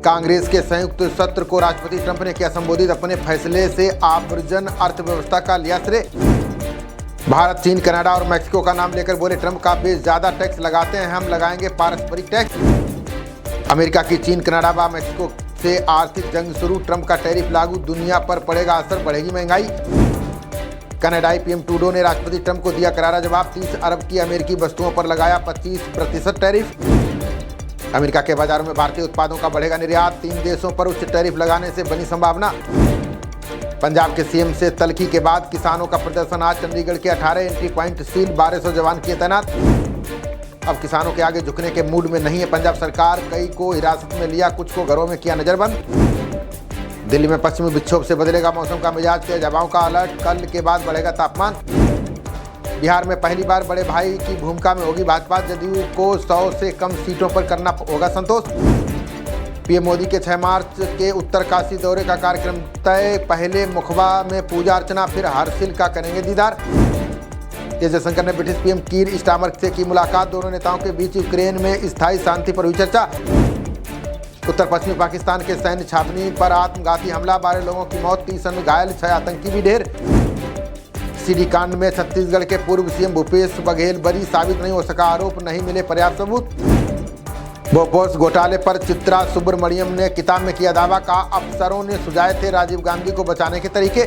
कांग्रेस के संयुक्त सत्र को राष्ट्रपति ट्रंप ने किया संबोधित। अपने फैसले से आव्रजन अर्थव्यवस्था का लिया श्रेय। भारत, चीन, कनाडा और मैक्सिको का नाम लेकर बोले ट्रंप, काफी ज्यादा टैक्स लगाते हैं, हम लगाएंगे पारस्परिक टैक्स। अमेरिका की चीन, कनाडा व मैक्सिको से आर्थिक जंग शुरू। ट्रंप का टैरिफ लागू, दुनिया पर पड़ेगा असर, बढ़ेगी महंगाई। कनाडाई पीएम ट्रूडो ने राष्ट्रपति ट्रंप को दिया करारा जवाब। 30 अरब की अमेरिकी वस्तुओं पर लगाया 25% टैरिफ। अमेरिका के बाजारों में भारतीय उत्पादों का बढ़ेगा निर्यात। 3 देशों पर उच्च टैरिफ लगाने से बनी संभावना। पंजाब के सीएम से तल्खी के बाद किसानों का प्रदर्शन। आज चंडीगढ़ के 18 एंट्री पॉइंट सील, 1200 जवान किए तैनात। अब किसानों के आगे झुकने के मूड में नहीं है पंजाब सरकार। कई को हिरासत में लिया, कुछ को घरों में किया नजरबंद। दिल्ली में पश्चिमी विक्षोभ से बदलेगा मौसम का मिजाज। तेज हवाओं का अलर्ट, कल के बाद बढ़ेगा तापमान। बिहार में पहली बार बड़े भाई की भूमिका में होगी भाजपा। जदयू को 100 से कम सीटों पर करना होगा संतोष। पीएम मोदी के 6 मार्च के उत्तरकाशी दौरे का कार्यक्रम तय। पहले मुखबा में पूजा अर्चना, फिर हरसिल का करेंगे दीदार। जयशंकर ने ब्रिटिश पीएम कीर स्टारमर से की मुलाकात। दोनों नेताओं के बीच यूक्रेन में स्थायी शांति पर हुई चर्चा। उत्तर पश्चिमी पाकिस्तान के सैन्य छावनी पर आत्मघाती हमला, 12 लोगों की मौत, 30 अन्य घायल, 6 आतंकी भी ढेर। सीडी कांड में छत्तीसगढ़ के पूर्व सीएम भूपेश बघेल बरी, साबित नहीं हो सका आरोप, नहीं मिले पर्याप्त सबूत। बोफोर्स घोटाले पर चित्रा सुब्रमण्यम ने किताब में किया दावा। का अफसरों ने सुझाए थे राजीव गांधी को बचाने के तरीके।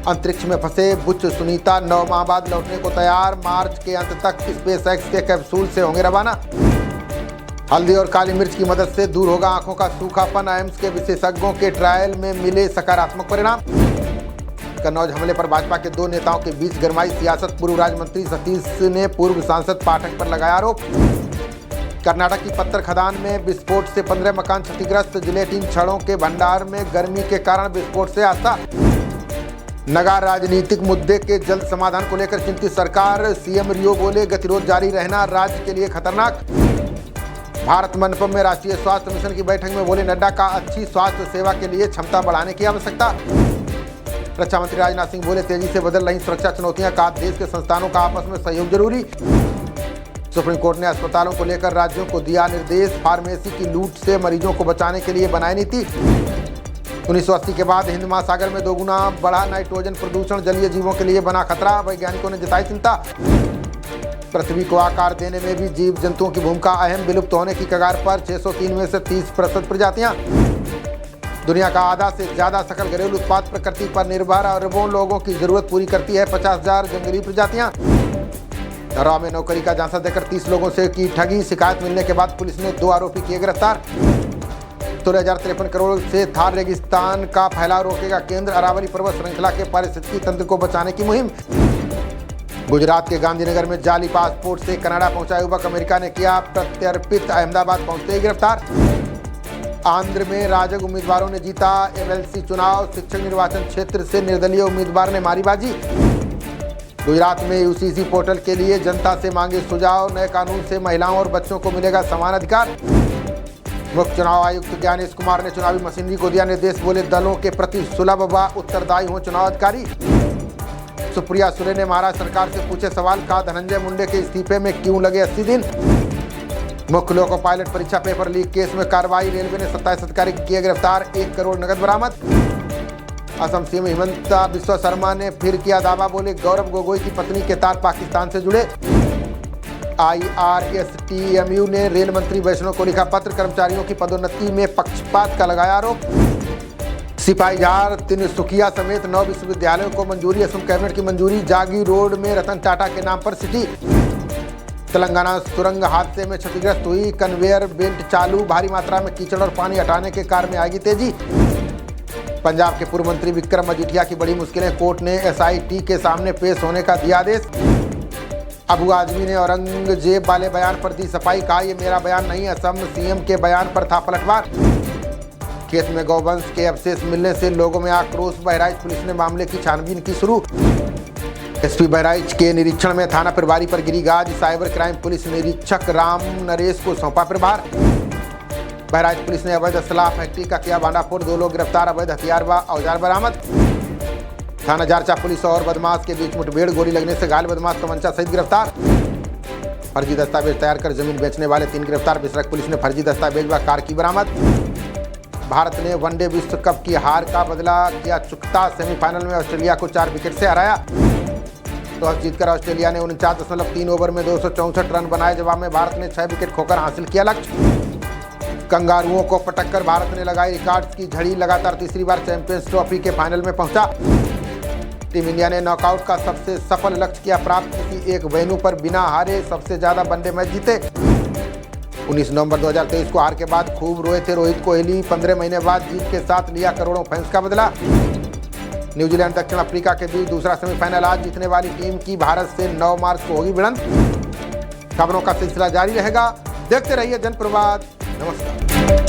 अंतरिक्ष में फंसे बुच सुनीता 9 माह बाद लौटने को तैयार। मार्च के अंत तक स्पेस एक्स के कैप्सूल से होंगे रवाना। हल्दी और काली मिर्च की मदद से दूर होगा आंखों का सूखापन। एम्स के विशेषज्ञों के ट्रायल में मिले सकारात्मक परिणाम। कन्नौज हमले पर भाजपा के 2 नेताओं के बीच गरमाई सियासत। पूर्व राज्य मंत्री सतीश ने पूर्व सांसद पाठक पर लगाया आरोप। कर्नाटक की पत्थर खदान में विस्फोट से 15 मकान क्षतिग्रस्त। जिलेटिन छड़ों के भंडार में गर्मी के कारण विस्फोट से हादसा। नगा राजनीतिक मुद्दे के जल्द समाधान को लेकर चिंतित सरकार। सीएम रियो बोले, गतिरोध जारी रहना राज्य के लिए खतरनाक। भारत मंडपम में राष्ट्रीय स्वास्थ्य मिशन की बैठक में बोले नड्डा, का अच्छी स्वास्थ्य सेवा के लिए क्षमता बढ़ाने की आवश्यकता। रक्षा मंत्री राजनाथ सिंह बोले, तेजी से बदल रही सुरक्षा चुनौतियां, कहा देश के संस्थानों का आपस में सहयोग जरूरी। सुप्रीम कोर्ट ने अस्पतालों को लेकर राज्यों को दिया निर्देश। फार्मेसी की लूट से मरीजों को बचाने के लिए बनाई नीति। 1980 के बाद हिंद महासागर में 2 गुना बढ़ा नाइट्रोजन प्रदूषण। जलीय जीवों के लिए बना खतरा, वैज्ञानिकों ने जताई चिंता। पृथ्वी को आकार देने में भी जीव जंतुओं की भूमिका अहम। विलुप्त होने की कगार पर 603 में से 30% प्रजातियां। दुनिया का आधा से ज्यादा सकल घरेलू उत्पाद प्रकृति पर निर्भर। अरबों लोगों की जरूरत पूरी करती है 50,000 जंगली प्रजातियां। राव में नौकरी का झांसा देकर 30 लोगों से की ठगी। शिकायत मिलने के बाद पुलिस ने 2 आरोपी किए गिरफ्तार। 16,053 करोड़ से थार रेगिस्तान का फैलाव रोकेगा केंद्र। अरावली पर्वत श्रृंखला के पारिस्थितिकी तंत्र को बचाने की मुहिम। गुजरात के गांधीनगर में जाली पासपोर्ट से कनाडा पहुंचा युवक, अमेरिका ने किया प्रत्यर्पित। अहमदाबाद पहुंचते ही गिरफ्तार। आंध्र में राजग उम्मीदवारों ने जीता एमएलसी चुनाव। शिक्षक निर्वाचन क्षेत्र से निर्दलीय उम्मीदवार ने मारी बाजी। गुजरात में यूसीसी पोर्टल के लिए जनता से मांगे सुझाव। नए कानून से महिलाओं और बच्चों को मिलेगा समान अधिकार। मुख्य चुनाव आयुक्त ज्ञानेश कुमार ने चुनावी मशीनरी को दिया निर्देश। बोले, दलों के प्रति सुलभ व उत्तरदायी हों चुनाव अधिकारी। सुप्रिया सुले ने महाराष्ट्र सरकार से पूछे सवाल। का धनंजय मुंडे के इस्तीफे में क्यों लगे 80 दिन। मुख्य लोको पायलट परीक्षा पेपर लीक केस में कार्रवाई। रेलवे ने 27 अधिकारी किए गिरफ्तार। 1 करोड़ नकद बरामद। असम सीएम हिमंता बिस्वा शर्मा ने फिर किया दावा। बोले, गौरव गोगोई की पत्नी के तार पाकिस्तान से जुड़े। IRSTMU ने रेल मंत्री वैष्णव को लिखा पत्र। कर्मचारियों की पदोन्नति में पक्षपात का लगाया आरोप। सिपाहीजहार, तिनसुकिया समेत 9 विश्वविद्यालयों को मंजूरी। असम कैबिनेट की मंजूरी। जागी रोड में रतन टाटा के नाम पर सिटी। तेलंगाना सुरंग हादसे में क्षतिग्रस्त हुई। कन्वेयर बेल्ट चालू। भारी मात्रा में कीचड़ और पानी हटाने के कार्य में आएगी तेजी। पंजाब के पूर्व मंत्री विक्रम मजीठिया की बड़ी मुश्किलें। कोर्ट ने SIT के सामने पेश होने का दिया आदेश। अबू आजमी ने औरंगजेब वाले बयान पर दी सफाई। कहा, ये मेरा बयान नहीं, असम सीएम के बयान पर था पलटवार। खेत में गौवंश के अवशेष मिलने से लोगों में आक्रोश। बहराइच पुलिस ने मामले की छानबीन की शुरू। एसपी बहराइच के निरीक्षण में थाना प्रभारी पर गिरी गाज। साइबर क्राइम पुलिस निरीक्षक राम नरेश को सौंपा प्रभार। बहराइच पुलिस ने अवैध असला फैक्ट्री का किया भांडाफोड़। 2 लोग गिरफ्तार। अवैध हथियार व औजार बरामद। थाना जारचा पुलिस और बदमाश के बीच मुठभेड़। गोली लगने से घायल बदमाश तमंचा सहित गिरफ्तार। फर्जी दस्तावेज तैयार कर जमीन बेचने वाले 3 गिरफ्तार। बिसरख पुलिस ने फर्जी दस्तावेज व कार की बरामद। भारत ने वनडे विश्व कप की हार का बदला किया चुकता। सेमीफाइनल में ऑस्ट्रेलिया को 4 विकेट से हराया। टॉस जीतकर ऑस्ट्रेलिया ने 49.3 ओवर में 264 रन बनाए। जवाब में भारत ने 6 विकेट खोकर हासिल किया लक्ष्य। कंगारुओं को पटककर भारत ने लगाई रिकॉर्ड्स की झड़ी। लगातार तीसरी बार चैंपियंस ट्रॉफी के फाइनल में पहुंचा। टीम इंडिया ने नॉकआउट का सबसे सफल लक्ष्य किया प्राप्त। किसी एक वेन्यू पर बिना हारे सबसे ज्यादा वनडे मैच जीते। 19 नवंबर 2023 को हार के बाद खूब रोए थे रोहित कोहली। 15 महीने बाद जीत के साथ लिया करोड़ों फैंस का बदला। न्यूजीलैंड दक्षिण अफ्रीका के बीच दूसरा सेमीफाइनल। आज जीतने वाली टीम की भारत से 9 मार्च को होगी भिड़ंत। खबरों का सिलसिला जारी रहेगा। देखते रहिए जनप्रवाद। नमस्कार।